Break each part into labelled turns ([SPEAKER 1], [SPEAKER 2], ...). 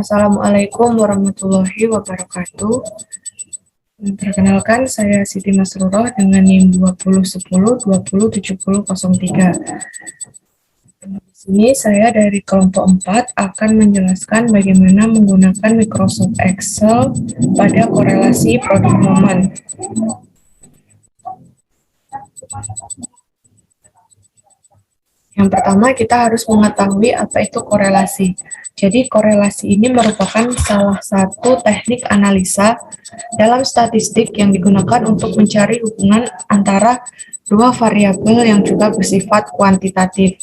[SPEAKER 1] Assalamualaikum warahmatullahi wabarakatuh. Perkenalkan, saya Siti Masruroh dengan NIM 2010-207003. Di sini saya dari kelompok 4 akan menjelaskan bagaimana menggunakan Microsoft Excel pada korelasi produk momen. Yang pertama, kita harus mengetahui apa itu korelasi. Jadi, korelasi ini merupakan salah satu teknik analisa dalam statistik yang digunakan untuk mencari hubungan antara dua variabel yang juga bersifat kuantitatif.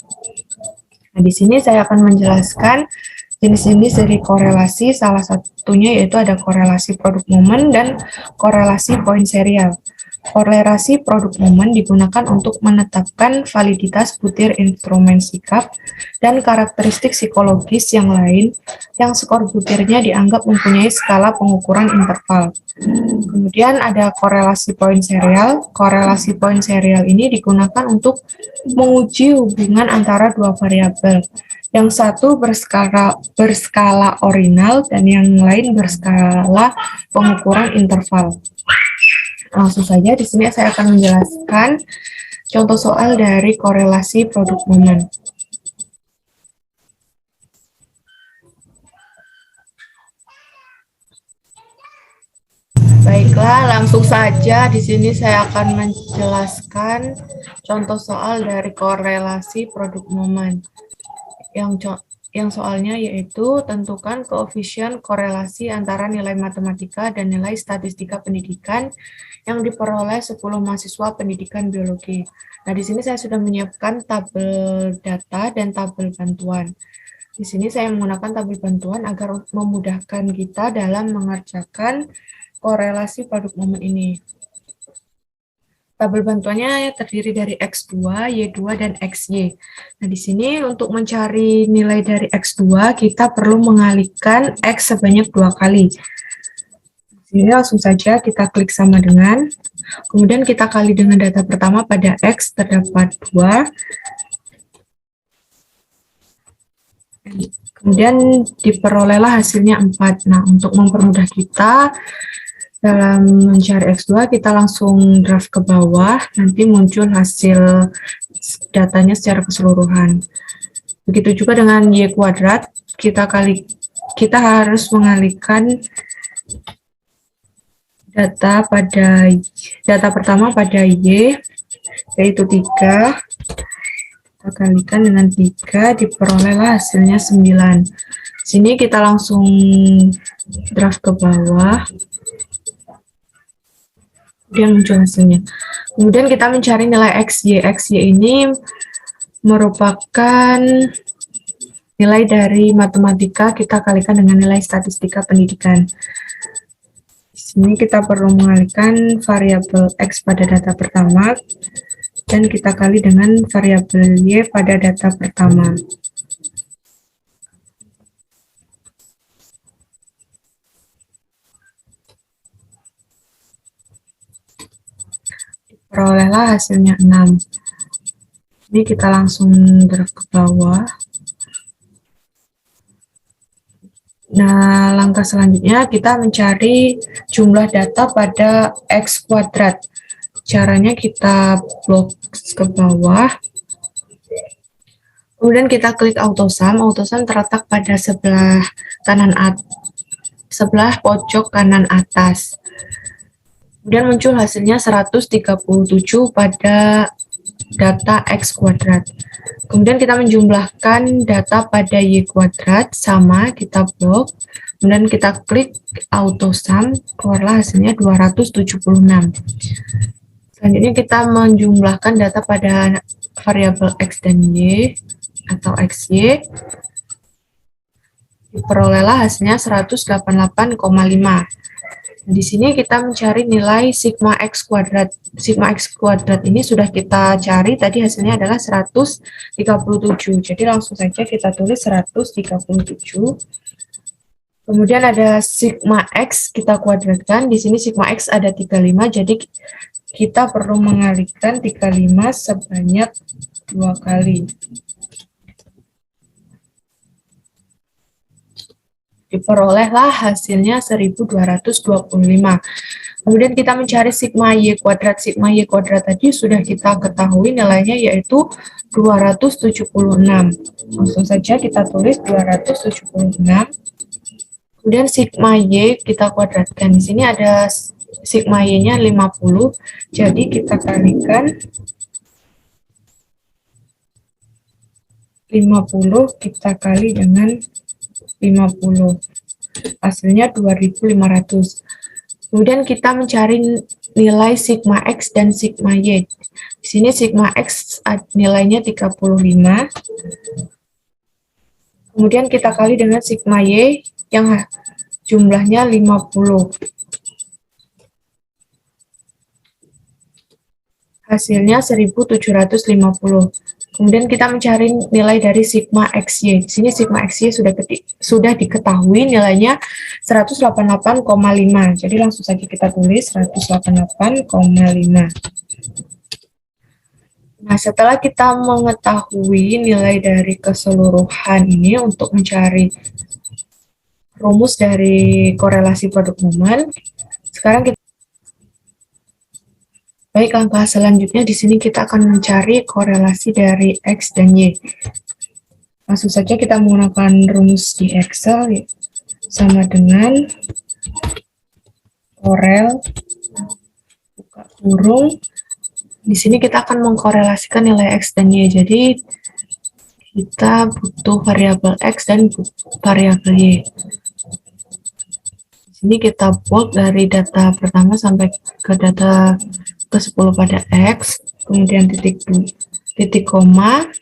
[SPEAKER 1] Nah, di sini saya akan menjelaskan jenis-jenis dari korelasi, salah satunya yaitu ada korelasi produk momen dan korelasi poin serial. Korelasi produk momen digunakan untuk menetapkan validitas butir instrumen sikap dan karakteristik psikologis yang lain yang skor butirnya dianggap mempunyai skala pengukuran interval. Kemudian ada korelasi poin serial. Korelasi poin serial ini digunakan untuk menguji hubungan antara dua variabel. Yang satu berskala ordinal dan yang lain berskala pengukuran interval. Langsung saja di sini saya akan menjelaskan contoh soal dari korelasi produk momen. Baiklah, langsung saja di sini saya akan menjelaskan contoh soal dari korelasi produk momen. Yang soalnya yaitu tentukan koefisien korelasi antara nilai matematika dan nilai statistika pendidikan yang diperoleh 10 mahasiswa pendidikan biologi. Nah, di sini saya sudah menyiapkan tabel data dan tabel bantuan. Di sini saya menggunakan tabel bantuan agar memudahkan kita dalam mengerjakan korelasi produk momen ini. Tabel bantuannya terdiri dari X2, Y2, dan XY. Nah, di sini untuk mencari nilai dari X2, kita perlu mengalihkan X sebanyak 2 kali. Di sini langsung saja kita klik sama dengan, kemudian kita kali dengan data pertama pada X terdapat 2, kemudian diperolehlah hasilnya 4. Nah, untuk mempermudah kita, dalam mencari X2, kita langsung draft ke bawah, nanti muncul hasil datanya secara keseluruhan. Begitu juga dengan Y kuadrat, kita harus mengalihkan data pertama pada Y, yaitu 3, kita kalikan dengan 3, diperolehlah hasilnya 9. Sini kita langsung draft ke bawah, kemudian muncul hasilnya. Kemudian kita mencari nilai XY. XY ini merupakan nilai dari matematika kita kalikan dengan nilai statistika pendidikan. Di sini kita perlu mengalihkan variabel X pada data pertama dan kita kali dengan variabel Y pada data pertama. Perolehlah hasilnya 6. Ini kita langsung draft ke bawah. Nah, langkah selanjutnya kita mencari jumlah data pada X kuadrat. Caranya kita blok ke bawah. Kemudian kita klik autosum. Autosum terletak pada sebelah pojok kanan atas. Kemudian muncul hasilnya 137 pada data X kuadrat. Kemudian kita menjumlahkan data pada Y kuadrat, sama, kita blok. Kemudian kita klik autosum, keluarlah hasilnya 276. Selanjutnya kita menjumlahkan data pada variabel X dan Y, atau XY. Diperolehlah hasilnya 188,5. Di sini kita mencari nilai sigma X kuadrat. Sigma X kuadrat ini sudah kita cari, tadi hasilnya adalah 137. Jadi langsung saja kita tulis 137. Kemudian ada sigma X, kita kuadratkan. Di sini sigma X ada 35, jadi kita perlu mengalihkan 35 sebanyak 2 kali. Diperolehlah hasilnya 1225. Kemudian kita mencari sigma Y kuadrat. Sigma Y kuadrat tadi sudah kita ketahui nilainya yaitu 276. Langsung saja kita tulis 276. Kemudian sigma Y kita kuadratkan. Di sini ada sigma Y-nya 50. Jadi kita kalikan 50 kita kali dengan 50. Hasilnya 2500. Kemudian kita mencari nilai sigma X dan sigma Y. Di sini sigma X nilainya 35. Kemudian kita kali dengan sigma Y yang jumlahnya 50. Hasilnya 1750. Kemudian kita mencari nilai dari sigma XY. Di sini sigma XY sudah diketahui nilainya 188,5. Jadi langsung saja kita tulis 188,5. Nah, setelah kita mengetahui nilai dari keseluruhan ini untuk mencari rumus dari korelasi produk momen, sekarang kita baik, langkah selanjutnya di sini kita akan mencari korelasi dari X dan Y. Langsung saja kita menggunakan rumus di Excel sama dengan korel buka kurung. Di sini kita akan mengkorelasikan nilai X dan Y. Jadi kita butuh variabel X dan variabel Y. Di sini kita bold dari data pertama sampai ke data ke-10 pada X, kemudian titik koma,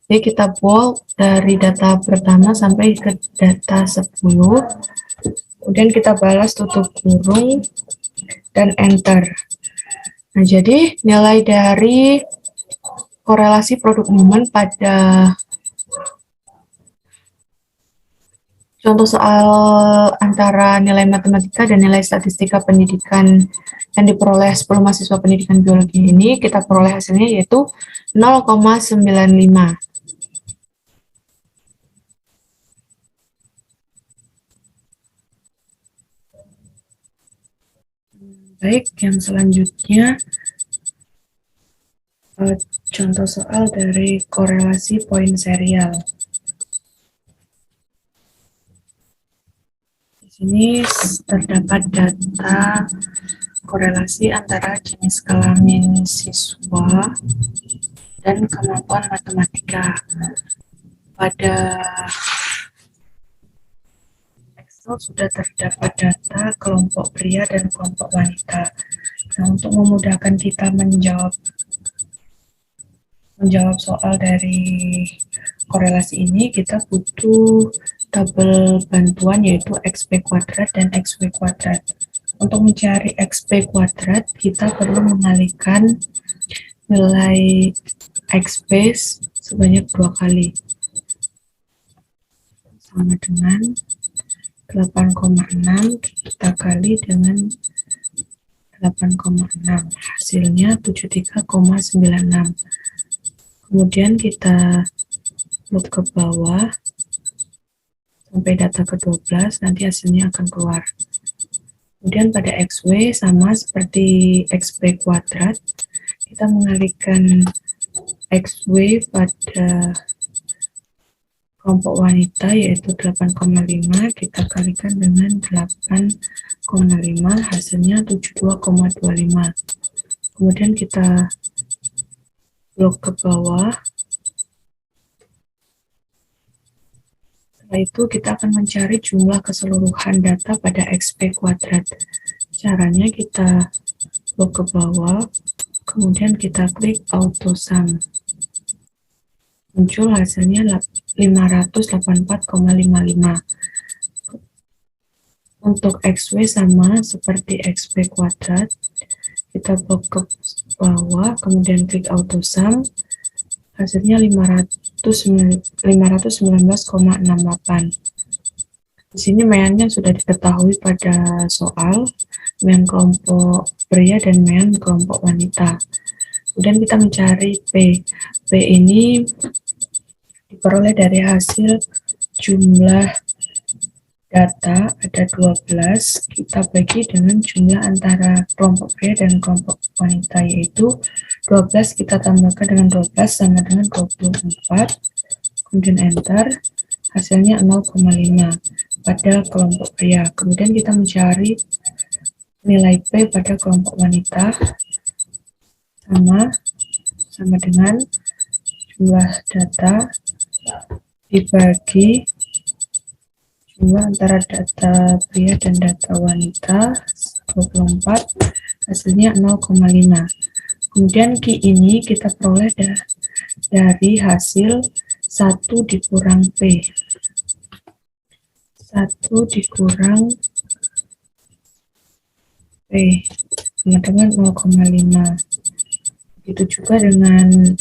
[SPEAKER 1] jadi kita bold dari data pertama sampai ke data 10, kemudian kita balas tutup kurung, dan enter. Nah, jadi nilai dari korelasi produk momen pada contoh soal antara nilai matematika dan nilai statistika pendidikan yang diperoleh 10 mahasiswa pendidikan biologi ini, kita peroleh hasilnya yaitu 0,95. Baik, yang selanjutnya contoh soal dari korelasi poin serial. Ini terdapat data korelasi antara jenis kelamin siswa dan kemampuan matematika. Pada Excel sudah terdapat data kelompok pria dan kelompok wanita. Nah, untuk memudahkan kita menjawab soal dari korelasi ini, kita butuh tabel bantuan yaitu XP kuadrat dan XY kuadrat. Untuk mencari XP kuadrat, kita perlu mengalihkan nilai XP sebanyak 2 kali. Sama dengan 8,6 kita kali dengan 8,6. Hasilnya 73,96. Kemudian kita loop ke bawah sampai data ke-12, nanti hasilnya akan keluar. Kemudian pada XY sama seperti XP kuadrat, kita mengalihkan XY pada kelompok wanita yaitu 8,5, kita kalikan dengan 8,5, hasilnya 72,25. Kemudian kita blok ke bawah. Setelah itu kita akan mencari jumlah keseluruhan data pada XP kuadrat. Caranya kita blok ke bawah, kemudian kita klik auto sum. Muncul hasilnya 584,55. Untuk XY sama seperti XP kuadrat, kita blok ke bawah, kemudian klik auto sum. Hasilnya 519,68. Di sini meannya sudah diketahui pada soal, mean kelompok pria dan mean kelompok wanita. Kemudian kita mencari P. P ini diperoleh dari hasil jumlah data ada 12, kita bagi dengan jumlah antara kelompok pria dan kelompok wanita, yaitu 12 kita tambahkan dengan 12 sama dengan 24, kemudian enter, hasilnya 0,5 pada kelompok pria. Kemudian kita mencari nilai P pada kelompok wanita, sama dengan jumlah data dibagi jumlah antara data pria dan data wanita 24, hasilnya 0,5. Kemudian Q ini kita peroleh dari hasil 1 dikurang P. 1 dikurang P sama dengan 0,5. Begitu juga dengan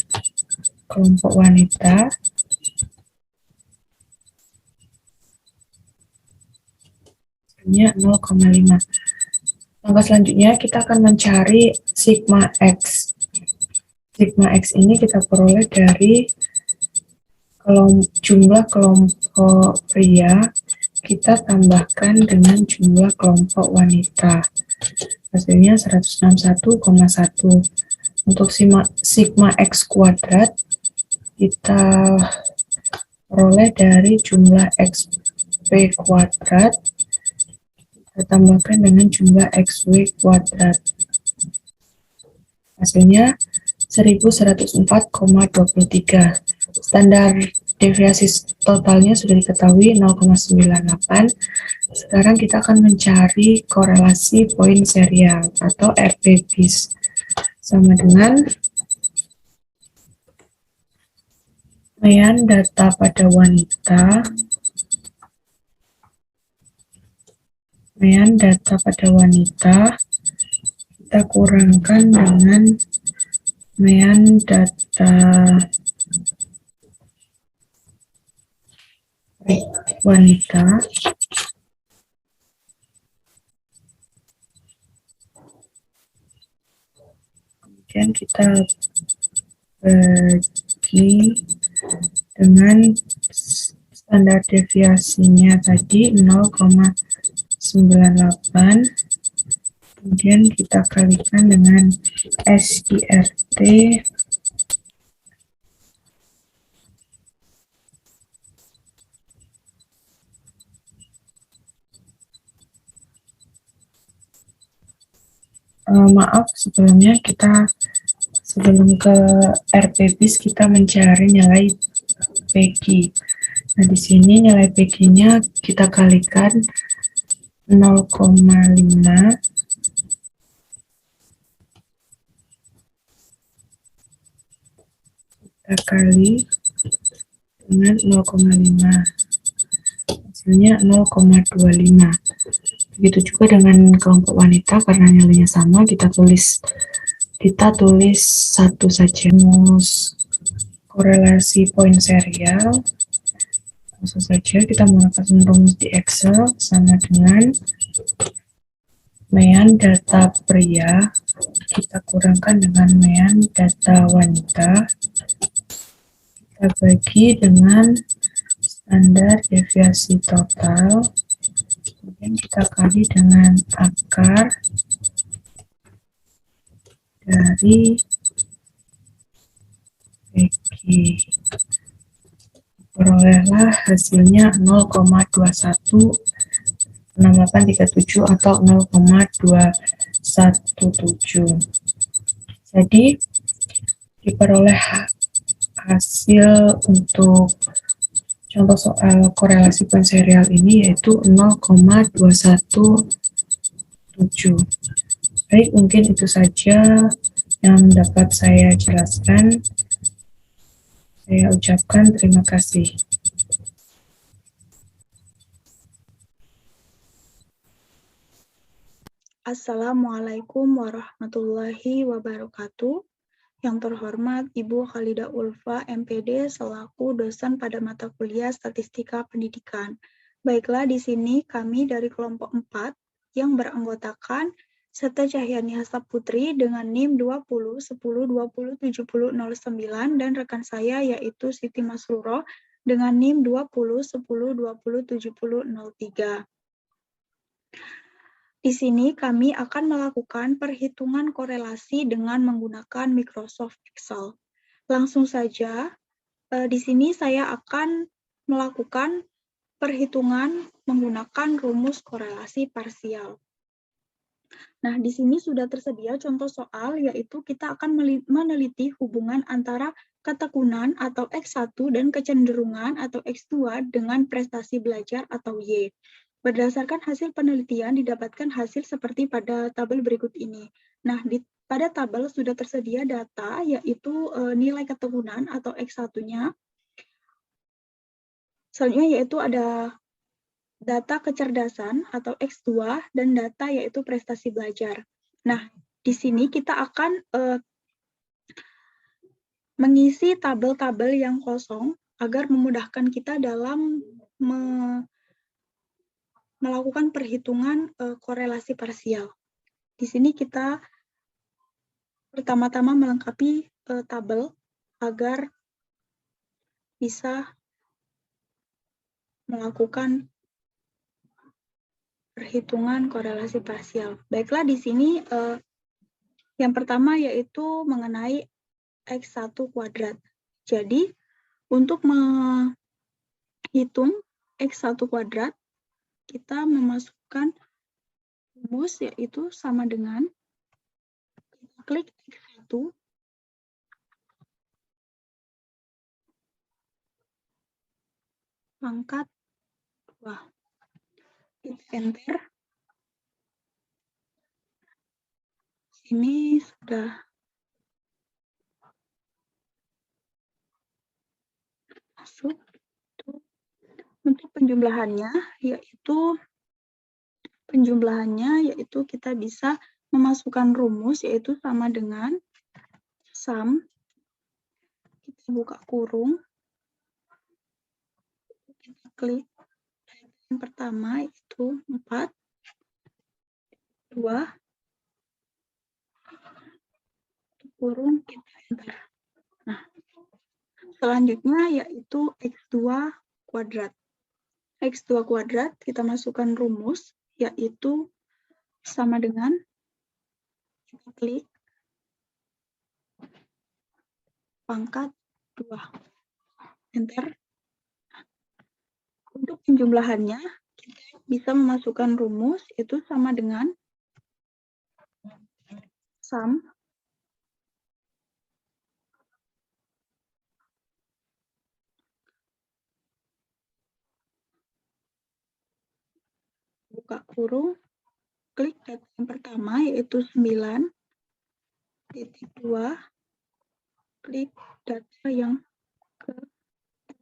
[SPEAKER 1] kelompok wanita. Hasilnya 0,5. Langkah selanjutnya kita akan mencari sigma X. Sigma X ini kita peroleh dari jumlah kelompok pria kita tambahkan dengan jumlah kelompok wanita. Hasilnya 161,1. Untuk sigma X kuadrat kita peroleh dari jumlah XP kuadrat kita tambahkan dengan jumlah XW kuadrat. Hasilnya 1104,23. Standar deviasi totalnya sudah diketahui 0,98. Sekarang kita akan mencari korelasi poin serial atau RP-BIS. Sama dengan data pada wanita. Data pada wanita kita kurangkan dengan data wanita. Kemudian kita bagi dengan standar deviasinya tadi 0,98. Kemudian kita kalikan dengan SIRT maaf, sebelumnya sebelum ke RP-BIS kita mencari nilai PG. Nah, di sini nilai PG-nya kita kalikan 0,5 kita kali dengan 0,5, hasilnya 0,25. Begitu juga dengan kelompok wanita, karena nilainya sama, kita tulis satu saja. Korelasi poin serial, langsung saja kita menggunakan rumus di Excel, sama dengan data pria kita kurangkan dengan data wanita, kita bagi dengan standar deviasi total, kemudian kita kali dengan akar dari PG. Perolehlah hasilnya 0,216837 atau 0,217. Jadi diperoleh hasil untuk contoh soal korelasi poin serial ini yaitu 0,217. Baik, mungkin itu saja yang dapat saya jelaskan. Saya ucapkan terima kasih.
[SPEAKER 2] Assalamualaikum warahmatullahi wabarakatuh. Yang terhormat Ibu Khalidah Ulfa, MPD, selaku dosen pada mata kuliah Statistika Pendidikan. Baiklah, di sini kami dari kelompok 4 yang beranggotakan Seta Cahyani Hasa Putri dengan NIM 20 10 20 70 09 dan rekan saya yaitu Siti Masruro dengan NIM 2010207003. Di sini kami akan melakukan perhitungan korelasi dengan menggunakan Microsoft Excel. Langsung saja, di sini saya akan melakukan perhitungan menggunakan rumus korelasi parsial. Nah, di sini sudah tersedia contoh soal, yaitu kita akan meneliti hubungan antara ketekunan atau X1 dan kecenderungan atau X2 dengan prestasi belajar atau Y. Berdasarkan hasil penelitian didapatkan hasil seperti pada tabel berikut ini. Nah, pada tabel sudah tersedia data, yaitu nilai ketekunan atau X1-nya. Selanjutnya yaitu ada data kecerdasan atau X2 dan data yaitu prestasi belajar. Nah, di sini kita akan mengisi tabel-tabel yang kosong agar memudahkan kita dalam melakukan perhitungan korelasi parsial. Di sini kita pertama-tama melengkapi tabel agar bisa melakukan perhitungan korelasi parsial. Baiklah, di sini yang pertama yaitu mengenai X1 kuadrat. Jadi, untuk menghitung X1 kuadrat, kita memasukkan rumus yaitu sama dengan, kita klik X1, pangkat 2. Kita enter. Ini sudah masuk. Untuk penjumlahannya yaitu kita bisa memasukkan rumus yaitu sama dengan sum, kita buka kurung, kita klik yang pertama yaitu 4, 2, kurung, kita enter. Nah, selanjutnya yaitu X2 kuadrat. X2 kuadrat kita masukkan rumus yaitu sama dengan, kita klik pangkat 2, enter. Untuk penjumlahannya kita bisa memasukkan rumus itu sama dengan sum buka kurung, klik data yang pertama yaitu 9, titik 2, klik data yang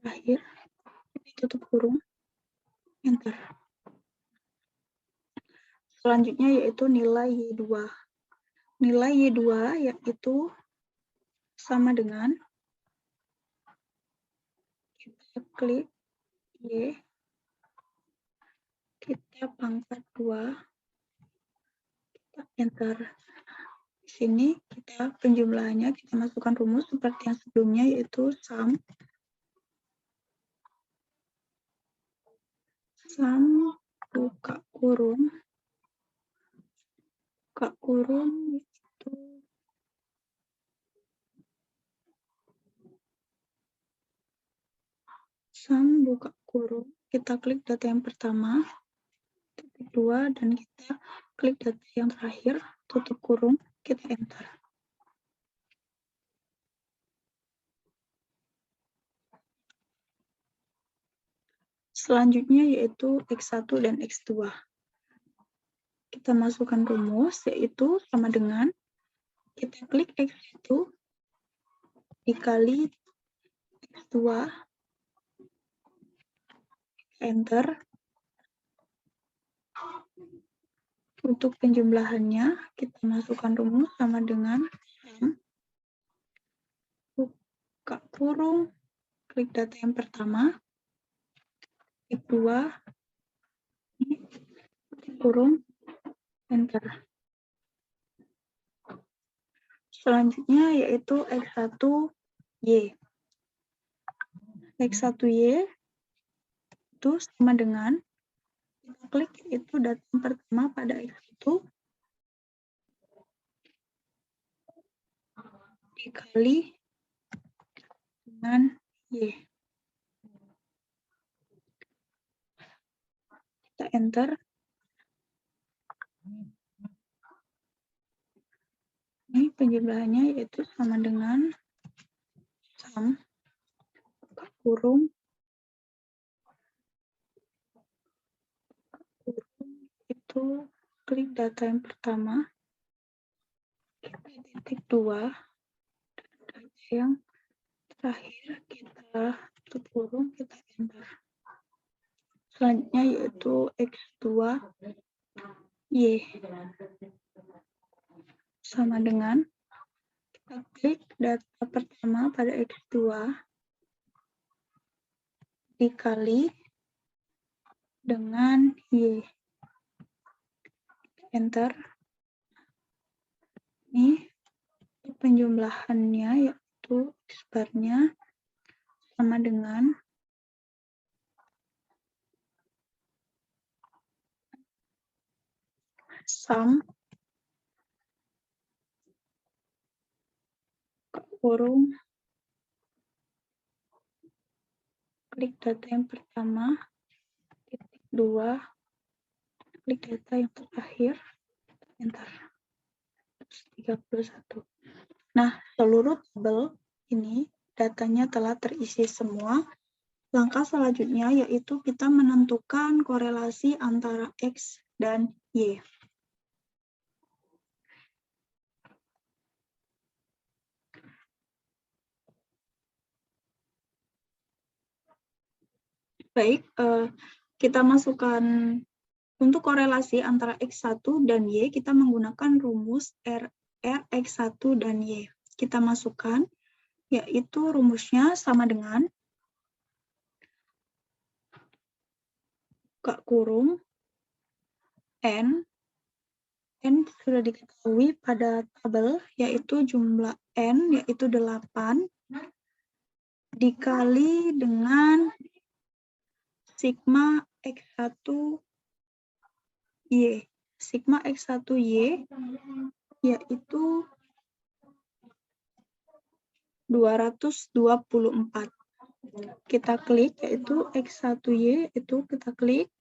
[SPEAKER 2] terakhir, tutup kurung, enter. Selanjutnya yaitu nilai Y2. Nilai Y2 yaitu sama dengan, kita klik Y, kita pangkat 2, kita enter. Di sini kita penjumlahannya kita masukkan rumus seperti yang sebelumnya yaitu sum buka kurung itu sum buka kurung, kita klik data yang pertama, titik 2, dan kita klik data yang terakhir, tutup kurung, kita enter. Selanjutnya yaitu X1 dan X2. Kita masukkan rumus yaitu sama dengan, kita klik X1 dikali X2, enter. Untuk penjumlahannya kita masukkan rumus sama dengan sum buka kurung, klik data yang pertama, X2, kurung, enter. Selanjutnya yaitu X1Y. X1Y itu sama dengan, kita klik itu data yang pertama pada X1 dikali dengan Y. Kita enter. Ini penjumlahannya yaitu sama dengan sum kurung itu klik data yang pertama, kita titik 2, data yang terakhir kita tutup kurung, kita enter. Selanjutnya yaitu X2 Y sama dengan, kita klik data pertama pada X2 dikali dengan Y. Enter. Ini penjumlahannya yaitu X-bar-nya sama dengan sum kurung klik data yang pertama, titik 2, klik data yang terakhir, enter. 31. Nah, seluruh tabel ini datanya telah terisi semua. Langkah selanjutnya yaitu kita menentukan korelasi antara X dan Y. Baik, kita masukkan untuk korelasi antara X1 dan Y, kita menggunakan rumus Rx1 dan Y. Kita masukkan, yaitu rumusnya sama dengan buka kurung N sudah diketahui pada tabel, yaitu jumlah N, yaitu 8, dikali dengan sigma X1 Y. Sigma X1 Y yaitu 224. Kita klik yaitu X1Y, itu kita klik,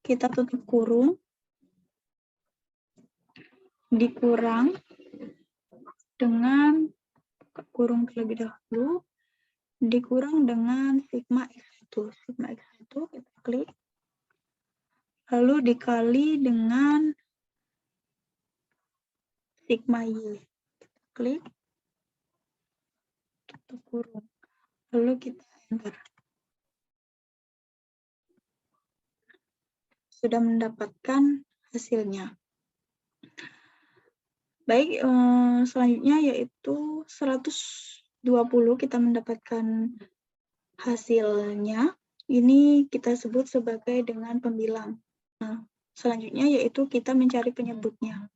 [SPEAKER 2] kita tutup kurung, dikurang dengan kurung terlebih dahulu, dikurang dengan sigma X1. Sigma X1 kita klik, lalu dikali dengan sigma Y. Kita klik, tutup kurung, lalu kita enter. Sudah mendapatkan hasilnya. Baik, selanjutnya yaitu 120 kita mendapatkan hasilnya. Ini kita sebut sebagai dengan pembilang. Nah, selanjutnya yaitu kita mencari penyebutnya.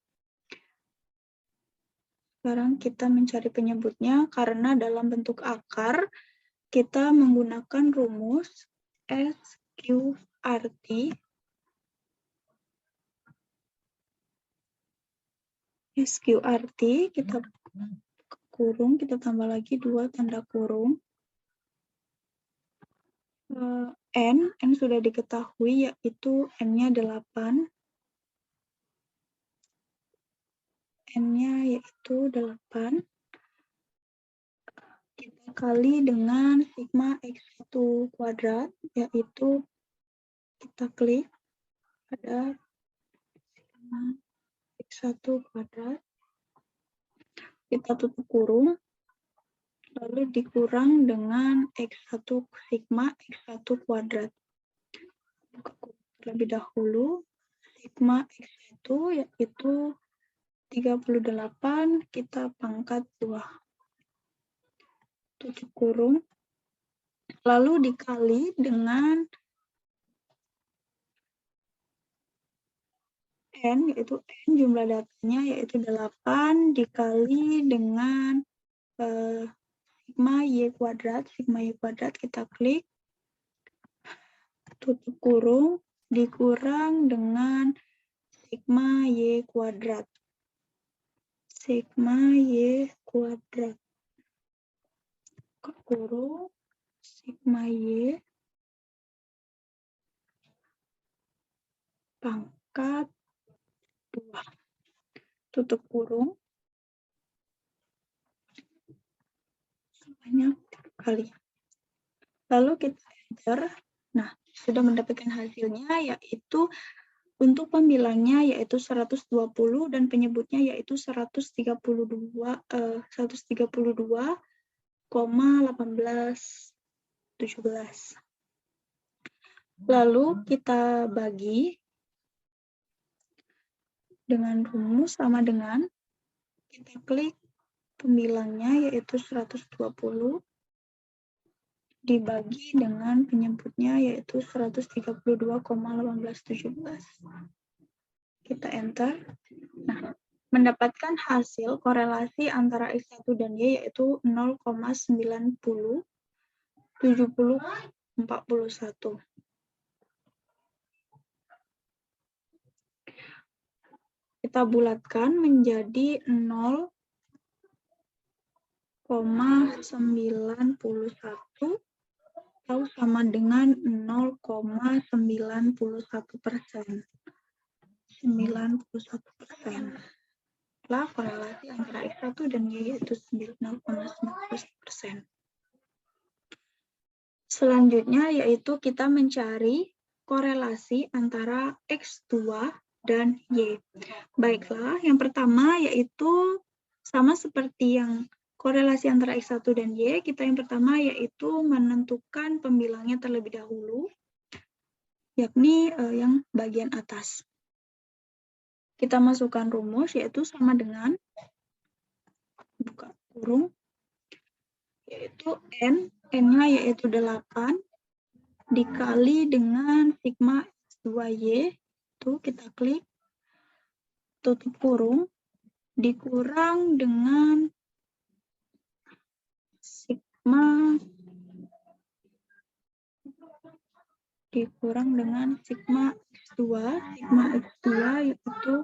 [SPEAKER 2] Sekarang kita mencari penyebutnya karena dalam bentuk akar kita menggunakan rumus SQRT. SQRT kita kurung, kita tambah lagi 2 tanda kurung. N sudah diketahui yaitu N-nya 8. N-nya yaitu 8. Kita kali dengan sigma X1 kuadrat, yaitu kita klik pada sigma X1 kuadrat. Kita tutup kurung, lalu dikurang dengan X1 sigma X1 kuadrat. Terlebih dahulu, sigma X1 yaitu 38, kita pangkat 2. Tutup kurung, lalu dikali dengan N, yaitu N jumlah datanya yaitu 8, dikali dengan sigma Y kuadrat kita klik, tutup kurung, dikurang dengan sigma Y kuadrat. Sigma Y kuadrat. Kurung, sigma Y pangkat 2. Tutup kurung. Sebanyak 3 kali. Lalu kita enter. Nah, sudah mendapatkan hasilnya, yaitu untuk pembilangnya yaitu 120 dan penyebutnya yaitu 132,1817. Lalu kita bagi dengan rumus sama dengan kita klik pembilangnya yaitu 120 dibagi dengan penyebutnya yaitu 132,1817. Kita enter. Nah, mendapatkan hasil korelasi antara X1 dan Y yaitu 0,90 70 41. Kita bulatkan menjadi 0,91 atau sama dengan 0,91%. 91%. Lah korelasi antara X1 dan Y yaitu 0,91%. Selanjutnya yaitu kita mencari korelasi antara X2 dan Y. Baiklah, yang pertama yaitu sama seperti yang korelasi antara X1 dan Y, kita yang pertama yaitu menentukan pembilangnya terlebih dahulu, yakni yang bagian atas. Kita masukkan rumus yaitu sama dengan buka kurung, yaitu N-nya yaitu 8, dikali dengan sigma X2Y, itu kita klik, tutup kurung, dikurang dengan sigma X2 yaitu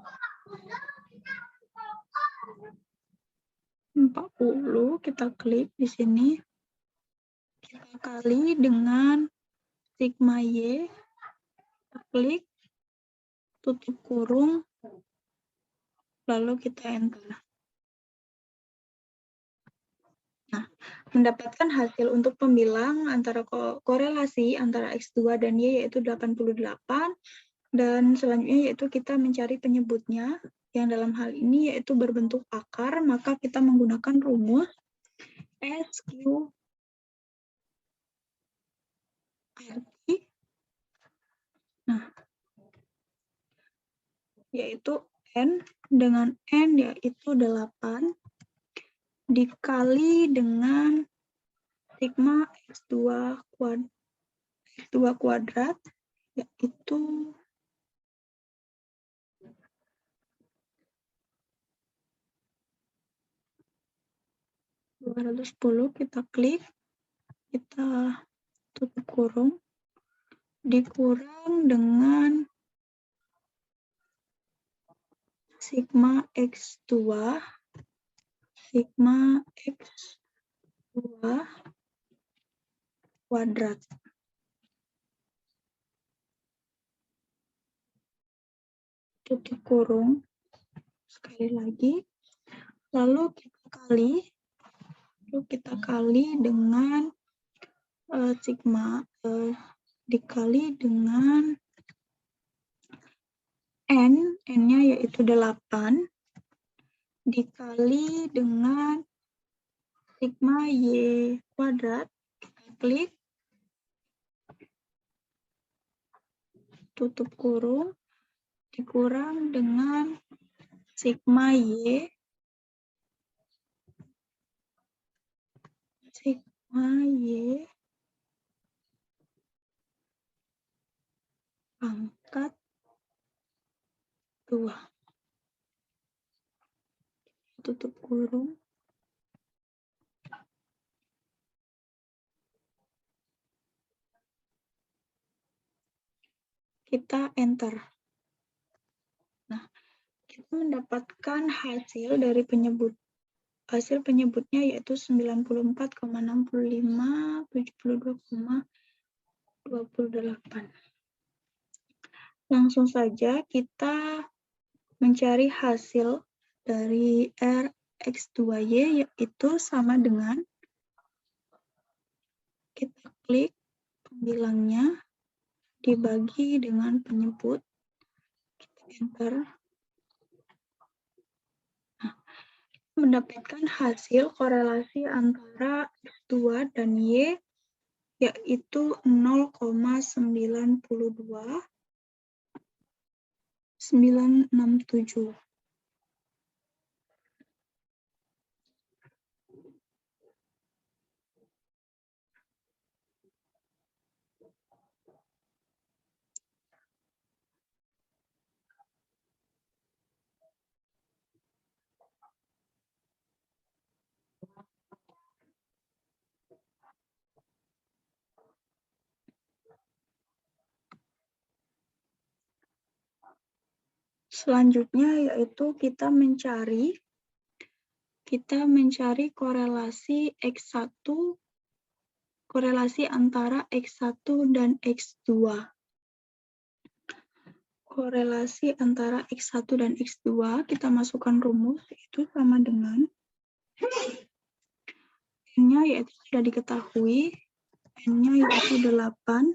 [SPEAKER 2] 40, kita klik di sini, kita kali dengan sigma Y, kita klik, tutup kurung, lalu kita enter. Nah, mendapatkan hasil untuk pembilang antara korelasi antara X2 dan Y yaitu 88, dan selanjutnya yaitu kita mencari penyebutnya, yang dalam hal ini yaitu berbentuk akar, maka kita menggunakan rumus SQ RT, nah, yaitu N dengan N yaitu 8 dikali dengan sigma X2 kuadrat yaitu 210, kita klik, kita tutup kurung, dikurang dengan sigma X2 kuadrat. Tutup kurung, sekali lagi, lalu kita kali dengan sigma dikali dengan N-nya yaitu 8 dikali dengan sigma Y kuadrat, kita klik, tutup kurung, dikurang dengan sigma Y pangkat 2. Tutup kurung. kita enter. Nah, kita mendapatkan hasil dari hasil penyebutnya yaitu 94,65, 72,28. Langsung saja kita mencari hasil dari Rx2Y, yaitu sama dengan kita klik pembilangnya dibagi dengan penyebut, kita enter. Nah, mendapatkan hasil korelasi antara X2 dan Y yaitu 0,92967. Selanjutnya yaitu kita mencari korelasi X1, korelasi antara X1 dan X2. Korelasi antara X1 dan X2, kita masukkan rumus, itu sama dengan N-nya yaitu sudah diketahui, N-nya yaitu 8,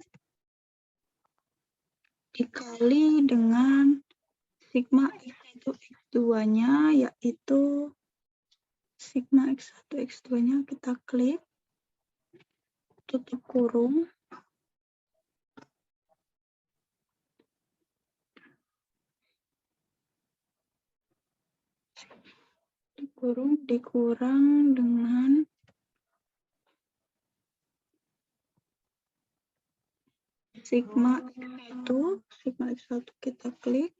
[SPEAKER 2] dikali dengan sigma X1, X2-nya yaitu sigma X1, X2-nya kita klik, tutup kurung, dikurang dengan sigma X1 kita klik,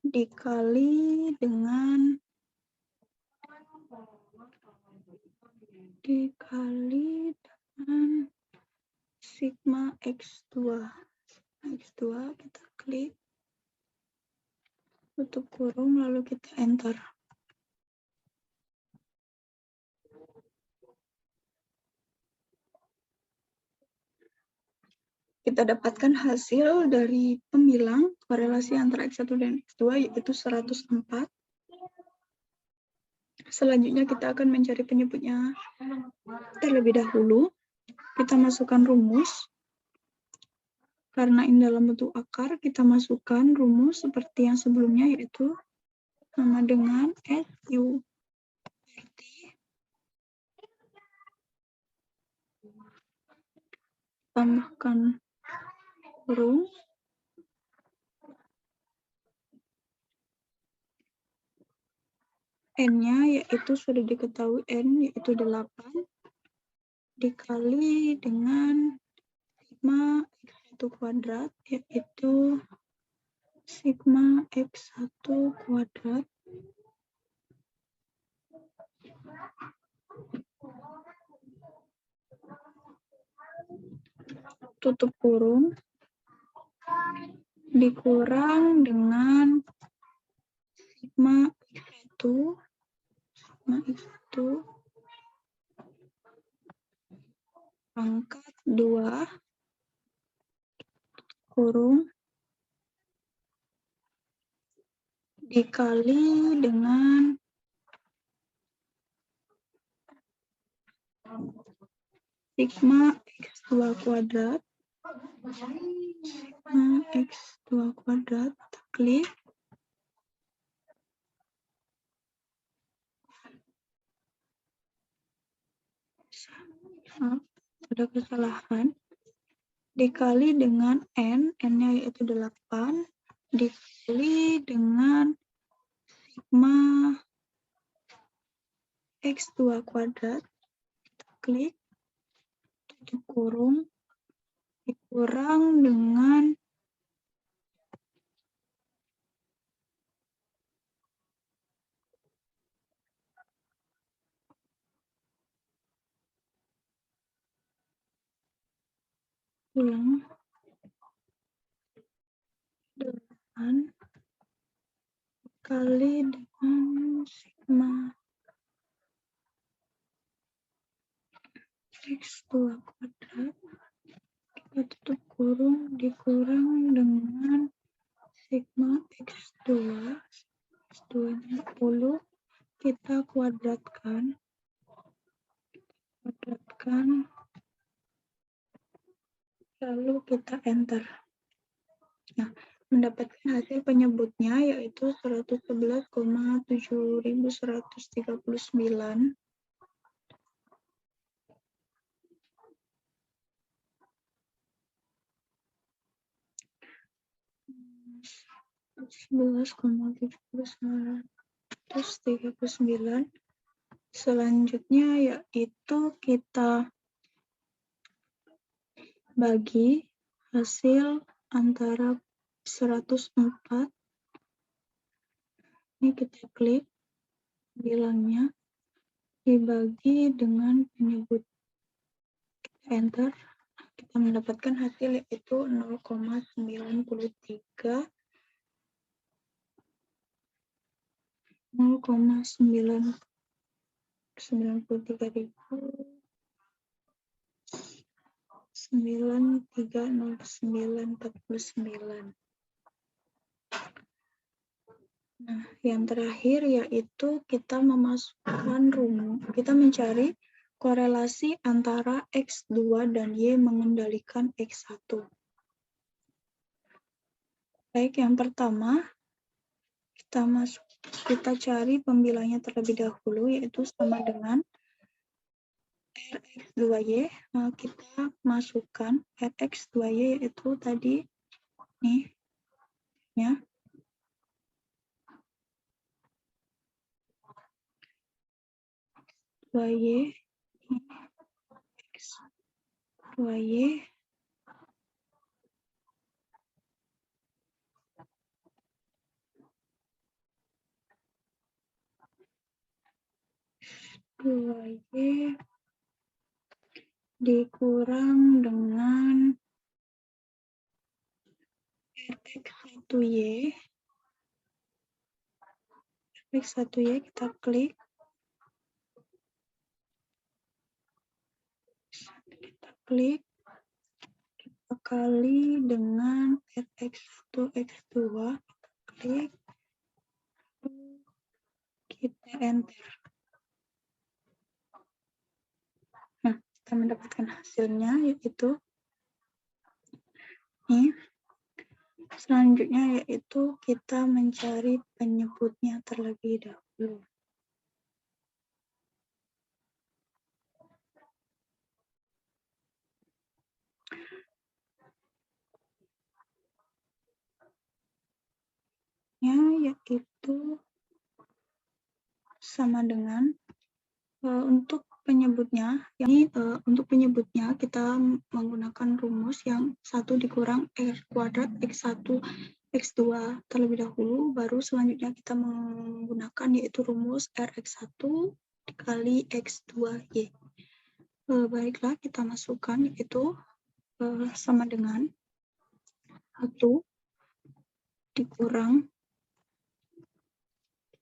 [SPEAKER 2] dikali dengan sigma X2. X2 kita klik, tutup kurung, lalu kita enter. Kita dapatkan hasil dari pembilang korelasi antara X1 dan X2 yaitu 104. Selanjutnya kita akan mencari penyebutnya terlebih dahulu. Kita masukkan rumus. Karena ini dalam bentuk akar, kita masukkan rumus seperti yang sebelumnya yaitu sama dengan SU tambahkan kurung, N-nya yaitu sudah diketahui N yaitu 8 dikali dengan sigma X1 kuadrat yaitu sigma X1 kuadrat tutup kurung dikurang dengan sigma X1 pangkat 2 kurung dikali dengan sigma X2 kuadrat kita klik, ada kesalahan, dikali dengan N-nya yaitu 8, dikali dengan sigma X2 kuadrat, kita klik, tutup kurung, dikurang dengan ulang 8 kali dengan sigma X2 kuadrat, kita tutup kurung, dikurang dengan sigma X2, X2-nya 10, kita kuadratkan, lalu kita enter. Nah, mendapatkan hasil penyebutnya yaitu 111,7139. Selanjutnya yaitu kita bagi hasil antara 104, ini kita klik bilangnya, dibagi dengan penyebut, kita enter, kita mendapatkan hasil yaitu 0,93 0,930949. Nah, yang terakhir yaitu kita memasukkan rumus, kita mencari korelasi antara X2 dan Y mengendalikan X1. Baik, yang pertama kita cari pembilangnya terlebih dahulu yaitu sama dengan Rx2Y. Nah, kita masukkan Rx2Y yaitu tadi nih ya. Y X 2Y dikurang dengan Rx1Y. Rx1Y kita klik, kita kali dengan Rx1 X2, kita klik, kita enter. Nah, kita mendapatkan hasilnya yaitu ini. Selanjutnya yaitu kita mencari penyebutnya terlebih dahulu. Yaitu sama dengan untuk penyebutnya, untuk penyebutnya kita menggunakan rumus yang 1 dikurang R kuadrat X1 X2 terlebih dahulu, baru selanjutnya kita menggunakan yaitu rumus Rx1 dikali X2Y. Baiklah, kita masukkan yaitu sama dengan 1 dikurang,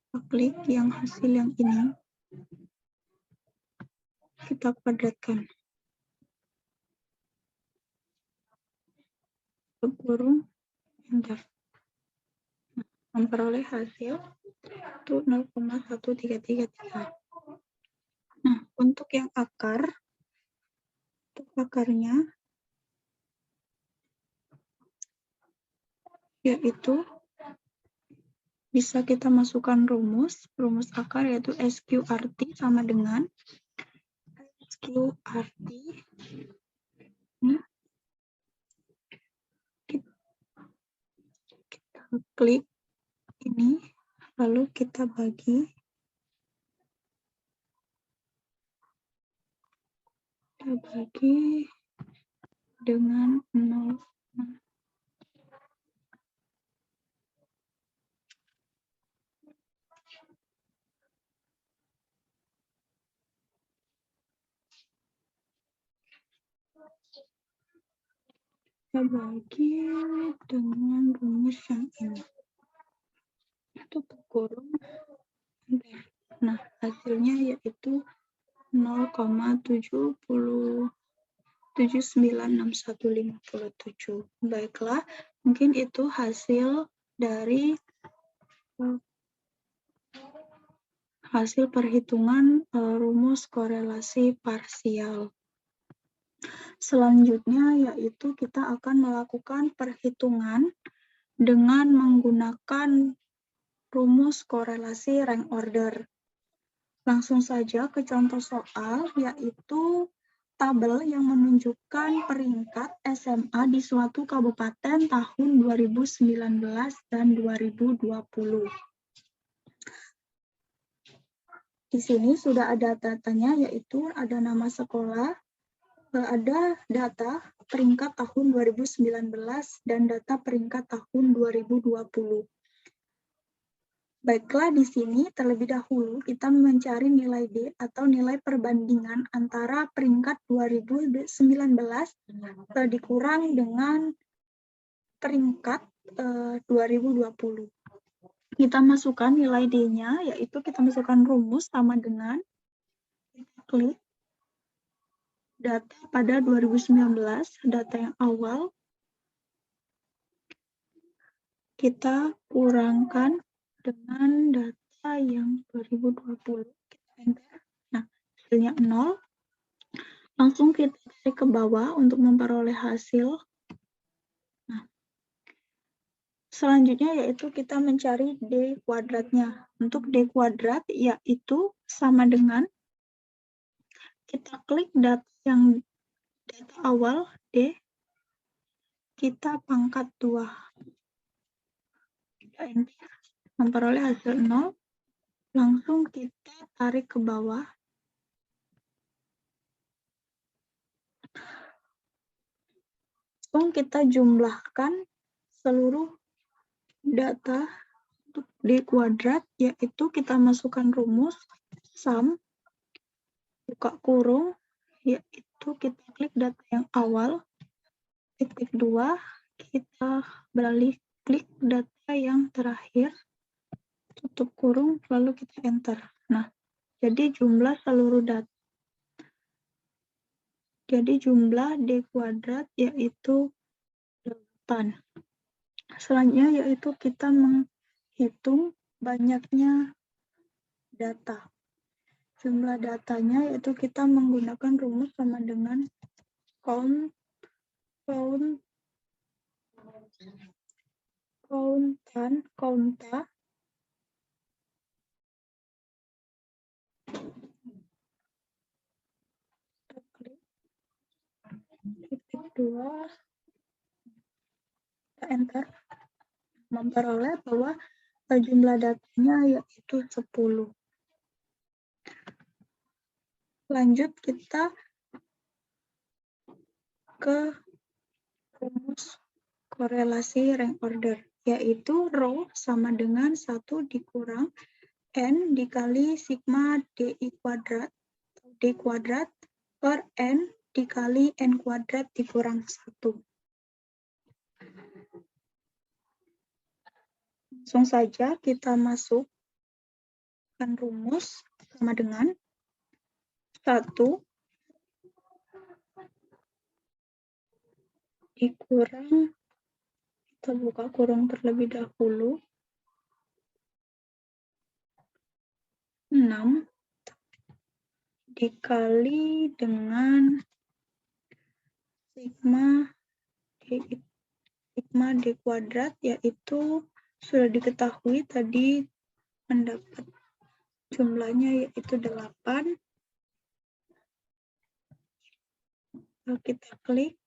[SPEAKER 2] kita klik yang hasil yang ini, kita kuadratkan, kurung, enter. Memperoleh hasil itu 0,1333. Nah, untuk yang akarnya yaitu bisa kita masukkan rumus akar yaitu SQRT sama dengan SQRT. Nah, kita klik ini, lalu kita bagi dengan 0. kita bagi dengan rumus yang ini. Tutup kurung. Nah, hasilnya yaitu 0,796157. Baiklah, mungkin itu hasil dari hasil perhitungan rumus korelasi parsial. Selanjutnya yaitu kita akan melakukan perhitungan dengan menggunakan rumus korelasi rank order. Langsung saja ke contoh soal, yaitu tabel yang menunjukkan peringkat SMA di suatu kabupaten tahun 2019 dan 2020. Di sini sudah ada datanya, yaitu ada nama sekolah, ada data peringkat tahun 2019 dan data peringkat tahun 2020. Baiklah, di sini terlebih dahulu kita mencari nilai D atau nilai perbandingan antara peringkat 2019 dikurang dengan peringkat 2020. Kita masukkan nilai D-nya, yaitu kita masukkan rumus sama dengan klik data pada 2019, data yang awal, kita kurangkan dengan data yang 2020. Kita enter. Nah, hasilnya 0. Langsung kita tarik ke bawah untuk memperoleh hasil. Nah, selanjutnya yaitu kita mencari D kuadratnya. Untuk D kuadrat yaitu sama dengan kita klik data yang data awal D, kita pangkat 2. Kita enter. Memperoleh hasil 0, langsung kita tarik ke bawah. Langsung kita jumlahkan seluruh data untuk D kuadrat, yaitu kita masukkan rumus sum, buka kurung, yaitu kita klik data yang awal, titik 2, kita beralih klik data yang terakhir, tutup kurung, lalu kita enter. Nah, jadi jumlah seluruh data. Jadi jumlah D kuadrat yaitu 8. Selanjutnya yaitu kita menghitung banyaknya data. Jumlah datanya yaitu kita menggunakan rumus sama dengan konta titik 2, kita enter, memperoleh bahwa jumlah datanya yaitu 10. Lanjut kita ke rumus korelasi rank order, yaitu rho sama dengan 1 dikurang N dikali sigma DI kuadrat, D kuadrat per N dikali N kuadrat dikurang 1. Langsung saja kita masukkan rumus sama dengan 1 dikurang, kita buka kurung terlebih dahulu, 6 dikali dengan sigma D kuadrat, yaitu sudah diketahui tadi mendapat jumlahnya yaitu 8. Lalu kita klik.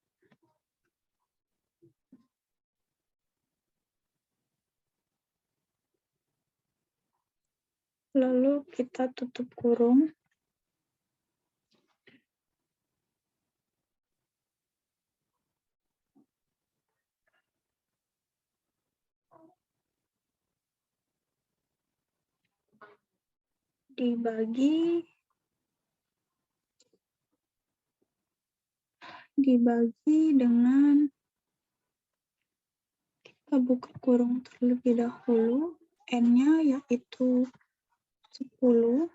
[SPEAKER 2] Lalu kita tutup kurung. Dibagi dengan Kita buka kurung terlebih dahulu. N-nya yaitu 10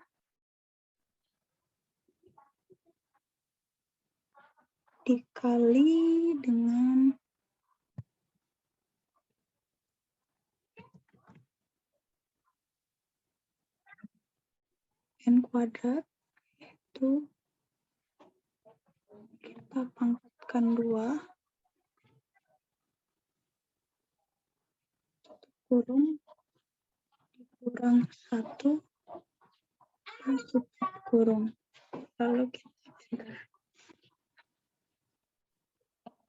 [SPEAKER 2] dikali dengan N kuadrat, itu kita pangkatkan 2, kurung dikurang 1, tutup kurung. Lalu kita enter.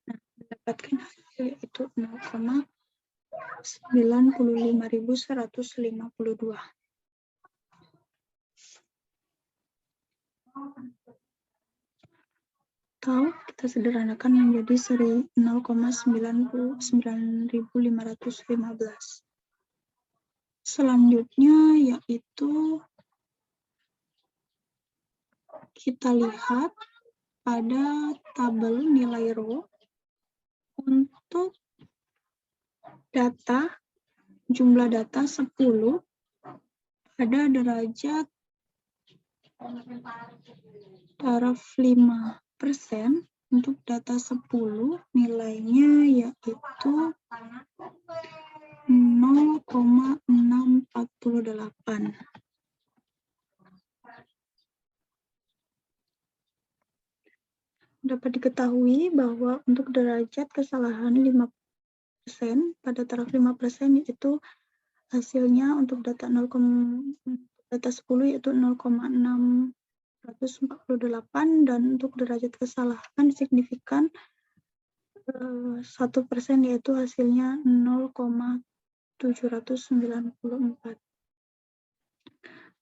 [SPEAKER 2] Nah, mendapatkan hasil yaitu 0,95152. Atau kita sederhanakan menjadi 0,99515. Selanjutnya yaitu kita lihat pada tabel nilai rho untuk data, jumlah data 10 pada derajat taraf 5%. Untuk data 10 nilainya yaitu 0,648. Dapat diketahui bahwa untuk derajat kesalahan 5% pada taraf 5% yaitu hasilnya untuk data 10 yaitu 0,648, dan untuk derajat kesalahan signifikan 1% yaitu hasilnya 0,794.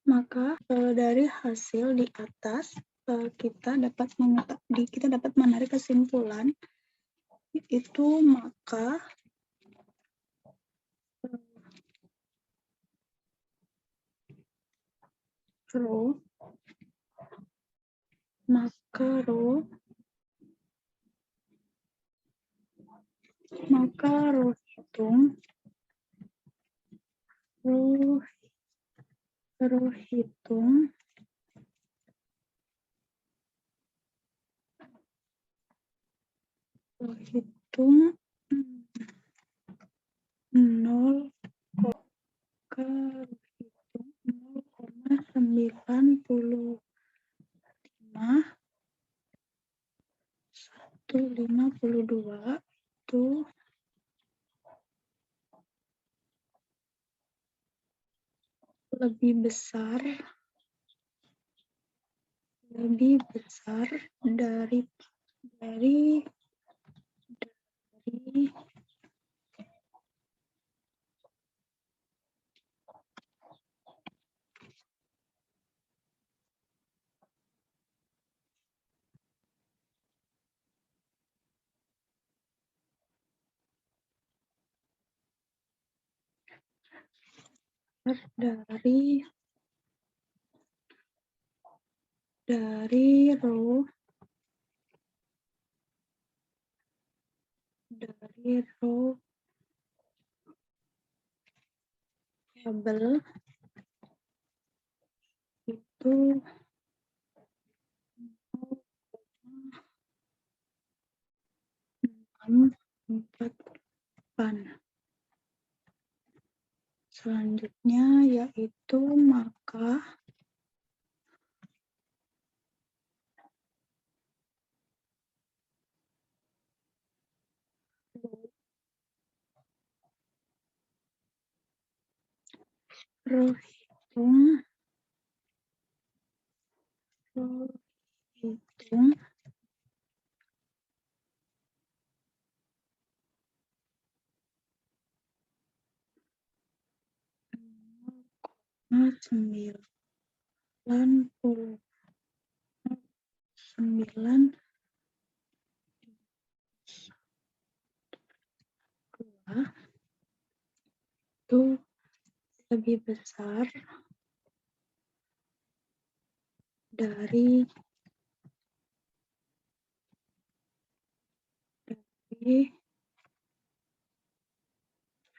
[SPEAKER 2] Maka dari hasil di atas kita dapat menarik kesimpulan yaitu maka rho hitung 0,95152 itu lebih besar dari rho tabel itu 648. Selanjutnya yaitu maka rho hitung 99 itu lebih besar dari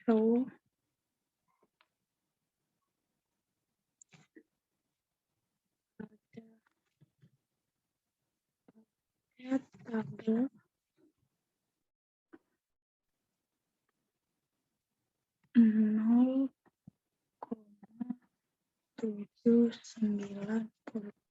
[SPEAKER 2] row pada tabel 0,79%.